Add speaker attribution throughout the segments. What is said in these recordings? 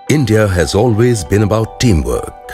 Speaker 1: India has always been about teamwork.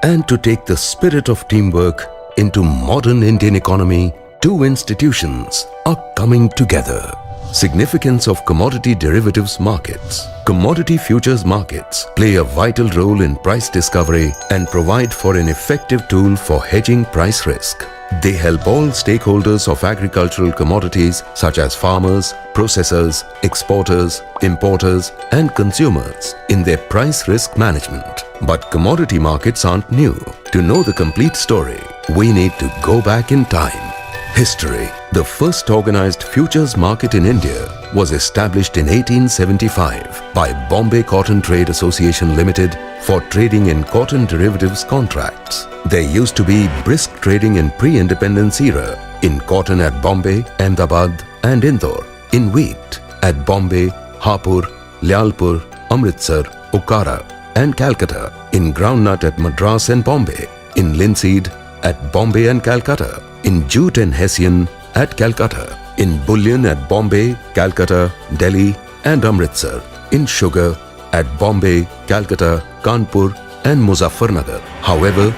Speaker 1: And to take the spirit of teamwork into modern Indian economy, two institutions are coming together. Significance of commodity derivatives markets. Commodity futures markets play a vital role in price discovery and provide for an effective tool for hedging price risk. They help all stakeholders of agricultural commodities such as farmers, processors, exporters, importers and consumers in their price risk management. But commodity markets aren't new. To know the complete story, we need to go back in time. History. The first organized futures market in India was established in 1875 by Bombay Cotton Trade Association Limited for trading in cotton derivatives contracts. There used to be brisk trading in pre-independence era in cotton at Bombay, Ahmedabad and Indore, in wheat at Bombay, Hapur, Lyalpur, Amritsar, Okara and Calcutta, in groundnut at Madras and Bombay, in linseed at Bombay and Calcutta, in jute and hessian at Calcutta, in bullion at Bombay, Calcutta, Delhi and Amritsar, in sugar at Bombay, Calcutta, Kanpur and Muzaffarnagar. However,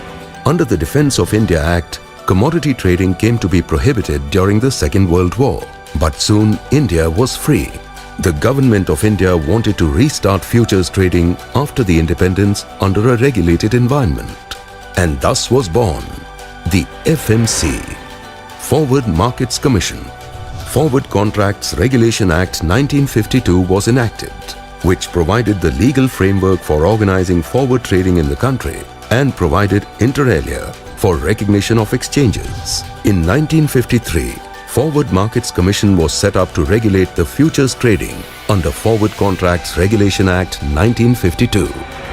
Speaker 1: under the Defence of India Act, commodity trading came to be prohibited during the Second World War. But soon India was free. The Government of India wanted to restart futures trading after the independence under a regulated environment. And thus was born the FMC, Forward Markets Commission. Forward Contracts Regulation Act 1952 was enacted, which provided the legal framework for organizing forward trading in the country and provided inter alia for recognition of exchanges. In 1953, Forward Markets Commission was set up to regulate the futures trading under Forward Contracts Regulation Act 1952.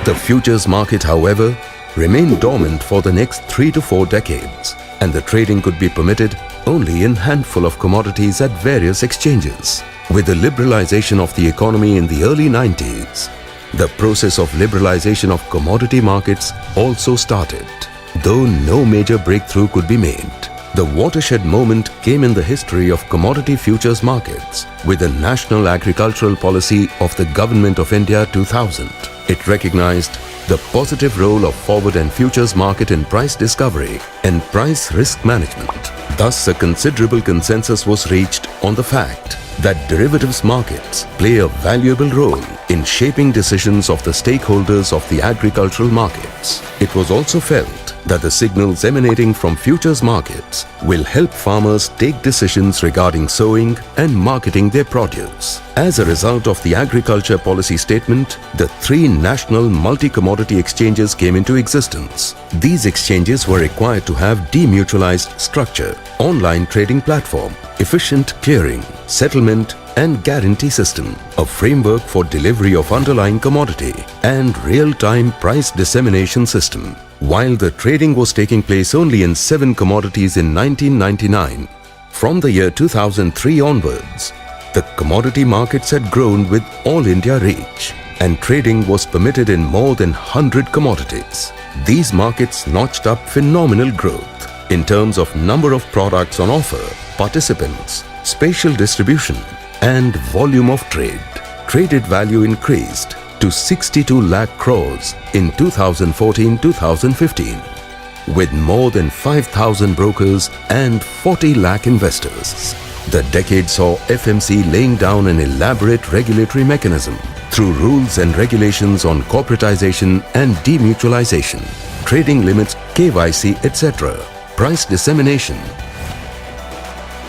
Speaker 1: The futures market, however, remained dormant for the next 3 to 4 decades, and the trading could be permitted only in handful of commodities at various exchanges. With the liberalization of the economy in the early 90s, the process of liberalization of commodity markets also started, though no major breakthrough could be made. The watershed moment came in the history of commodity futures markets with the National Agricultural Policy of the Government of India 2000. It recognized the positive role of forward and futures market in price discovery and price risk management. Thus, a considerable consensus was reached on the fact that derivatives markets play a valuable role in shaping decisions of the stakeholders of the agricultural markets. It was also felt that the signals emanating from futures markets will help farmers take decisions regarding sowing and marketing their produce. As a result of the agriculture policy statement, the 3 national multi-commodity exchanges came into existence. These exchanges were required to have demutualized structure, online trading platform, efficient clearing, settlement and guarantee system, a framework for delivery of underlying commodity, and real-time price dissemination system. While the trading was taking place only in 7 commodities in 1999, from the year 2003 onwards, the commodity markets had grown with all India reach, and trading was permitted in more than 100 commodities. These markets notched up phenomenal growth in terms of number of products on offer, participants, spatial distribution, and volume of trade. Traded value increased to 62 lakh crores in 2014-2015, with more than 5,000 brokers and 40 lakh investors. The decade saw FMC laying down an elaborate regulatory mechanism through rules and regulations on corporatization and demutualization, trading limits, KYC, etc., price dissemination,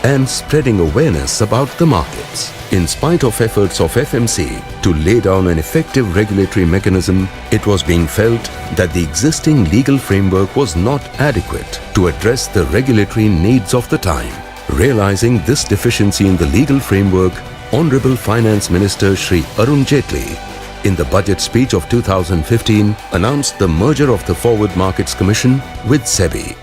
Speaker 1: and spreading awareness about the markets. In spite of efforts of FMC to lay down an effective regulatory mechanism, it was being felt that the existing legal framework was not adequate to address the regulatory needs of the time. Realizing this deficiency in the legal framework, Honorable Finance Minister Shri Arun Jaitley, in the budget speech of 2015, announced the merger of the Forward Markets Commission with Sebi.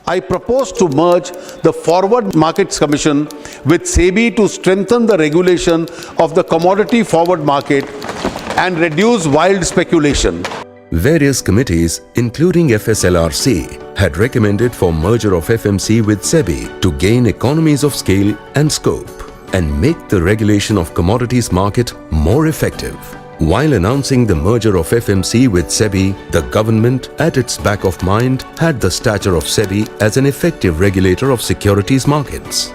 Speaker 2: I propose to merge the Forward Markets Commission with Sebi to strengthen the regulation of the commodity forward market and reduce wild speculation.
Speaker 1: Various committees, including FSLRC, had recommended for merger of FMC with Sebi to gain economies of scale and scope and make the regulation of commodities market more effective. While announcing the merger of FMC with Sebi, the government, at its back of mind, had the stature of Sebi as an effective regulator of securities markets.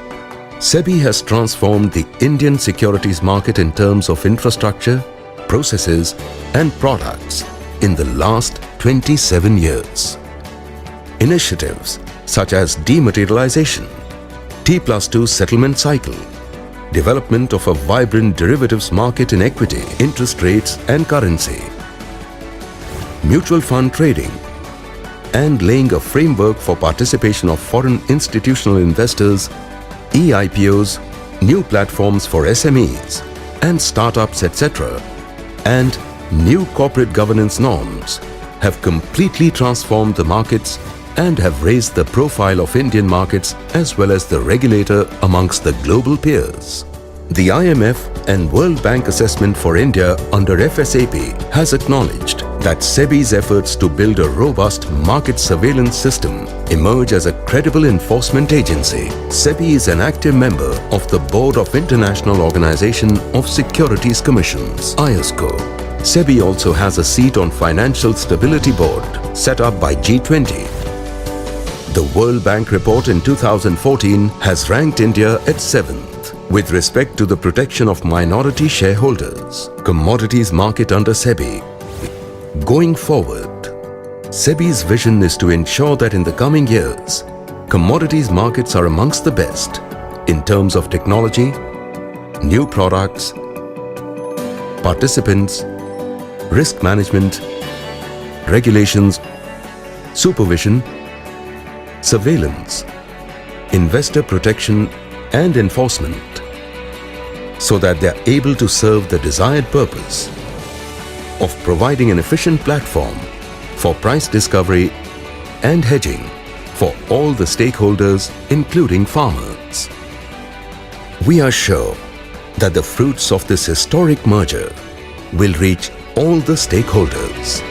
Speaker 1: Sebi has transformed the Indian securities market in terms of infrastructure, processes, and products in the last 27 years. Initiatives such as dematerialization, T+2 settlement cycle, development of a vibrant derivatives market in equity, interest rates and currency, mutual fund trading, and laying a framework for participation of foreign institutional investors, e-IPOs, new platforms for SMEs and startups, etc., and new corporate governance norms have completely transformed the markets and have raised the profile of Indian markets as well as the regulator amongst the global peers. The IMF and World Bank assessment for India under FSAP has acknowledged that Sebi's efforts to build a robust market surveillance system emerge as a credible enforcement agency. Sebi is an active member of the Board of International Organization of Securities Commissions, IOSCO. Sebi also has a seat on Financial Stability Board set up by G20. The World Bank report in 2014 has ranked India at 7th with respect to the protection of minority shareholders. Commodities market under Sebi. Going forward, Sebi's vision is to ensure that in the coming years, commodities markets are amongst the best in terms of technology, new products, participants, risk management, regulations, supervision, surveillance, investor protection and enforcement, so that they are able to serve the desired purpose of providing an efficient platform for price discovery and hedging for all the stakeholders, including farmers. We are sure that the fruits of this historic merger will reach all the stakeholders.